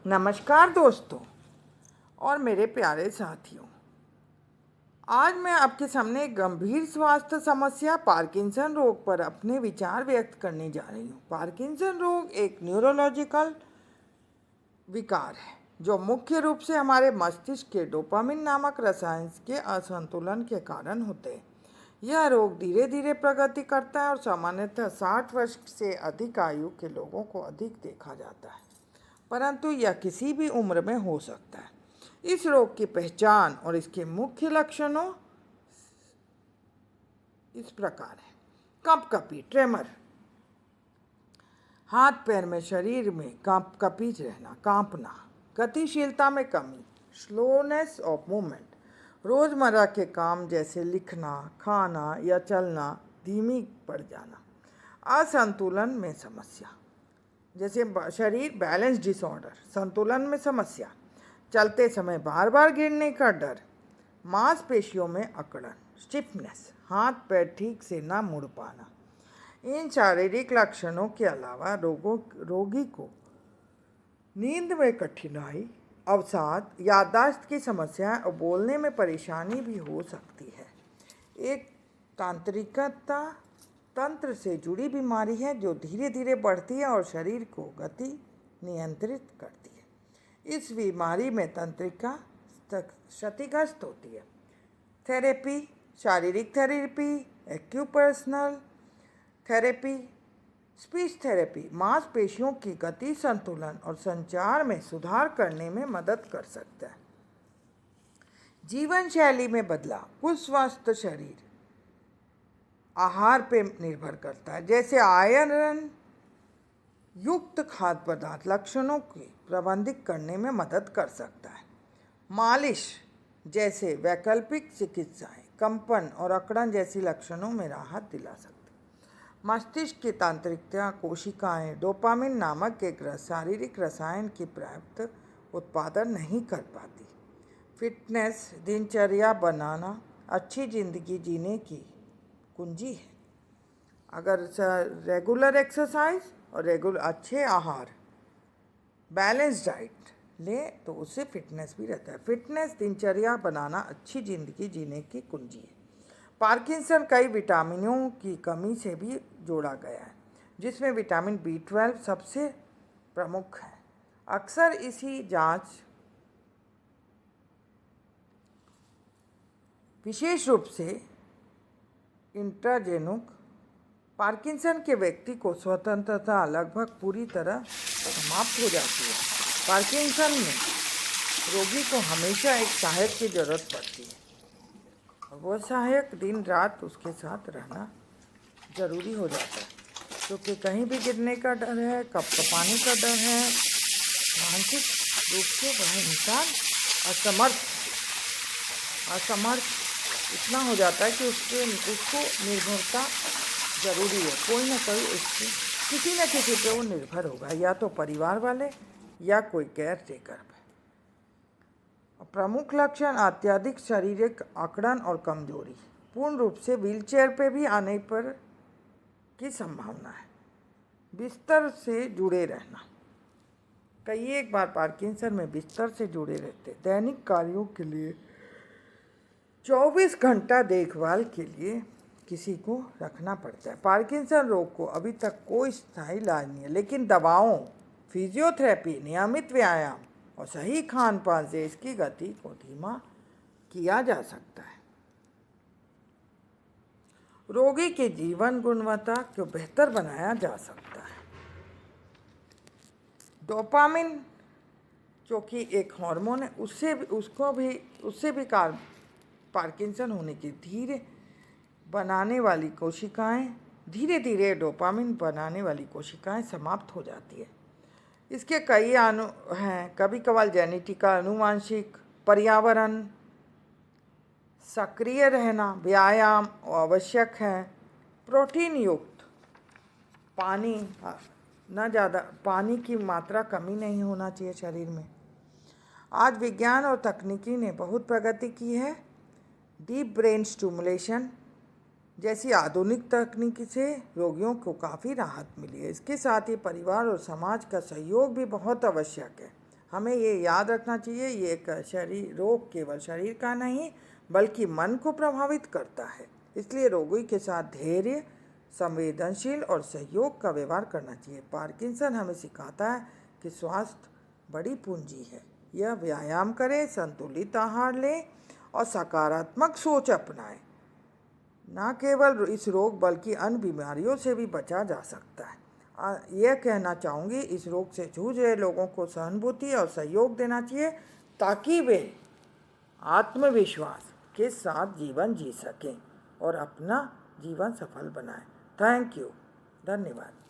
नमस्कार दोस्तों और मेरे प्यारे साथियों। आज मैं आपके सामने एक गंभीर स्वास्थ्य समस्या पार्किंसन रोग पर अपने विचार व्यक्त करने जा रही हूँ। पार्किंसन रोग एक न्यूरोलॉजिकल विकार है जो मुख्य रूप से हमारे मस्तिष्क के डोपामिन नामक रसायन के असंतुलन के कारण होते हैं। यह रोग धीरे धीरे प्रगति करता है और सामान्यतः 60 वर्ष से अधिक आयु के लोगों को अधिक देखा जाता है, परंतु यह किसी भी उम्र में हो सकता है। इस रोग की पहचान और इसके मुख्य लक्षणों इस प्रकार है। कंपकपी ट्रेमर, हाथ पैर में शरीर में कंपकपी रहना, कांपना, गतिशीलता में कमी, स्लोनेस ऑफ मूवमेंट, रोज़मर्रा के काम जैसे लिखना, खाना या चलना धीमी पड़ जाना, असंतुलन में समस्या जैसे शरीर बैलेंस डिसऑर्डर, संतुलन में समस्या, चलते समय बार बार गिरने का डर, मांसपेशियों में अकड़न, स्टिफनेस, हाथ पैर ठीक से ना मुड़ पाना। इन शारीरिक लक्षणों के अलावा रोगी को नींद में कठिनाई, अवसाद, याददाश्त की समस्या और बोलने में परेशानी भी हो सकती है। एक तांत्रिकता तंत्र से जुड़ी बीमारी है जो धीरे धीरे बढ़ती है और शरीर को गति नियंत्रित करती है। इस बीमारी में तंत्रिका क्षतिग्रस्त होती है। थेरेपी, शारीरिक थेरेपी, एक्यूपर्सनल थेरेपी, स्पीच थेरेपी मांसपेशियों की गति, संतुलन और संचार में सुधार करने में मदद कर सकता है। जीवन शैली में बदलाव, कुछ स्वस्थ शरीर आहार पे निर्भर करता है, जैसे आयरन युक्त खाद्य पदार्थ लक्षणों को प्रबंधित करने में मदद कर सकता है। मालिश जैसे वैकल्पिक चिकित्साएं कंपन और अकड़न जैसी लक्षणों में राहत दिला सकती है। मस्तिष्क की तांत्रिकता कोशिकाएं डोपामिन नामक एक शारीरिक रसायन की पर्याप्त उत्पादन नहीं कर पाती। फिटनेस दिनचर्या बनाना अच्छी जिंदगी जीने की कुंजी है। अगर रेगुलर एक्सरसाइज और अच्छे आहार, बैलेंस डाइट ले तो उससे फिटनेस भी रहता है। फिटनेस दिनचर्या बनाना अच्छी ज़िंदगी जीने की कुंजी है। पार्किंसन कई विटामिनों की कमी से भी जोड़ा गया है, जिसमें विटामिन B12 सबसे प्रमुख है। अक्सर इसी जांच विशेष रूप से इंट्राजेनुक पार्किंसन के व्यक्ति को स्वतंत्रता लगभग पूरी तरह समाप्त हो जाती है। पार्किंसन में रोगी को हमेशा एक सहायक की जरूरत पड़ती है और वह सहायक दिन रात उसके साथ रहना जरूरी हो जाता है, क्योंकि कहीं भी गिरने का डर है, कपकपाने का डर है। मानसिक रूप से वह इंसान असमर्थ इतना हो जाता है कि उसको निर्भरता जरूरी है। कोई ना कोई उसके किसी न किसी पे वो निर्भर होगा, या तो परिवार वाले या कोई केयर टेकर पे। प्रमुख लक्षण अत्यधिक शारीरिक अकड़न और कमजोरी, पूर्ण रूप से व्हीलचेयर पे भी आने पर की संभावना है। बिस्तर से जुड़े रहना, कई एक बार पार्किंसन में बिस्तर से जुड़े रहते, दैनिक कार्यों के लिए 24 घंटा देखभाल के लिए किसी को रखना पड़ता है। पार्किंसन रोग को अभी तक कोई स्थायी इलाज नहीं है, लेकिन दवाओं, फिजियोथेरेपी, नियमित व्यायाम और सही खान पान से इसकी गति को धीमा किया जा सकता है। रोगी के जीवन गुणवत्ता को बेहतर बनाया जा सकता है। डोपामिन जो कि एक हार्मोन है, उससे भी पार्किंसन होने की धीरे धीरे डोपामिन बनाने वाली कोशिकाएं समाप्त हो जाती है। इसके कई हैं, कभी कभार जेनेटिक, आनुवांशिक, पर्यावरण, सक्रिय रहना, व्यायाम आवश्यक है, प्रोटीन युक्त पानी, ना ज़्यादा पानी की मात्रा कमी नहीं होना चाहिए शरीर में। आज विज्ञान और तकनीकी ने बहुत प्रगति की है। डीप ब्रेन स्टिमुलेशन जैसी आधुनिक तकनीक से रोगियों को काफ़ी राहत मिली है। इसके साथ ही परिवार और समाज का सहयोग भी बहुत आवश्यक है। हमें ये याद रखना चाहिए, ये एक रोग केवल शरीर का नहीं बल्कि मन को प्रभावित करता है। इसलिए रोगी के साथ धैर्य, संवेदनशील और सहयोग का व्यवहार करना चाहिए। पार्किंसन हमें सिखाता है कि स्वास्थ्य बड़ी पूंजी है। यह व्यायाम करें, संतुलित आहार लें और सकारात्मक सोच अपनाएं। न केवल इस रोग बल्कि अन्य बीमारियों से भी बचा जा सकता है। यह कहना चाहूँगी, इस रोग से जूझ रहे लोगों को सहानुभूति और सहयोग देना चाहिए ताकि वे आत्मविश्वास के साथ जीवन जी सकें और अपना जीवन सफल बनाएं। थैंक यू, धन्यवाद।